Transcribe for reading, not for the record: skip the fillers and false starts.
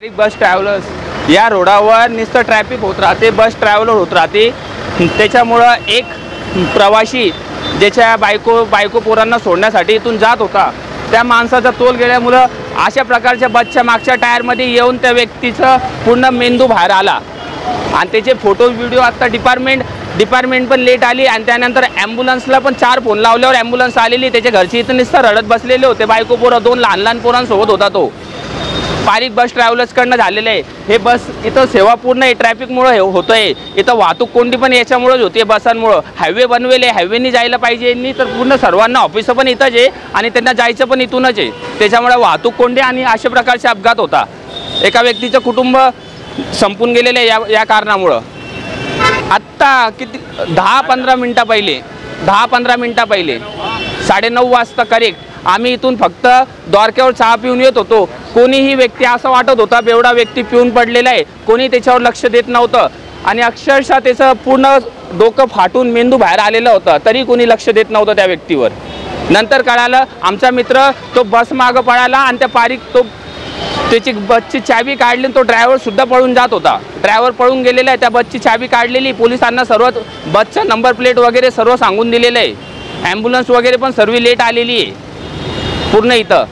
बस travellers या रोडावर नुसतं traffic होत राहते, बस ट्रॅव्हलर होत राहते। त्याच्यामुळं एक प्रवासी ज्याच्या बायको पोरांना सोडण्यासाठी इथून जात होता, त्या माणसाचा तोल गेल्यामुळं अशा प्रकारच्या बसच्या मागच्या टायरमध्ये येऊन त्या व्यक्तीचं पूर्ण मेंदू बाहेर आला आणि त्याचे फोटो व्हिडिओ आता डिपार्टमेंट पण लेट आली आणि त्यानंतर ॲम्ब्युलन्सला पण 4 फोन लावल्यावर ॲम्ब्युलन्स आलेली। त्याच्या घरची इथं नुसतं रडत बसलेले होते, बायको पोरं 2 लहान पोरांसोबत होता तो। पारिक बस ट्रॅव्हलर्सकडनं झालेलं आहे हे। बस इथं सेवा पूर्ण आहे, ट्रॅफिकमुळे होतंय इथं, वाहतूक कोंडी पण याच्यामुळेच होते बसांमुळं। हायवे बनवेले, हायवेनी जायला पाहिजे यांनी, तर पूर्ण सर्वांना ऑफिस पण इथंच आहे आणि त्यांना जायचं पण इथूनच आहे। त्याच्यामुळे वाहतूक कोंडी आणि अशा प्रकारचे अपघात होता। एका व्यक्तीचं कुटुंब संपून गेलेलं आहे या कारणामुळं। आत्ता किती 10-15 मिनटं पहिले 9:30 वाजता करेक्ट आम्ही इथून फक्त द्वारकेवर चहा पिऊन येत होतो। कोणीही व्यक्ती असं वाटत होता बेवडा व्यक्ती पिऊन पडलेला आहे, कोणी त्याच्यावर लक्ष देत नव्हतं आणि अक्षरशः त्याचं पूर्ण डोकं फाटून मेंदू बाहेर आलेलं होतं, तरी कोणी लक्ष देत नव्हतं त्या व्यक्तीवर। नंतर कळालं आमचा मित्र तो बस मागं पळाला आणि त्या पारिक त्याची बसची चाबी काढली, तो ड्रायव्हर सुद्धा पळून जात होता। ड्रायव्हर पळून गेलेला आहे, त्या बसची चाबी काढलेली, पोलिसांना सर्व बसचा नंबर प्लेट वगैरे सर्व सांगून दिलेलं आहे। ॲम्ब्युलन्स वगैरे पण सर्व लेट आलेली आहे पूर्ण इथं।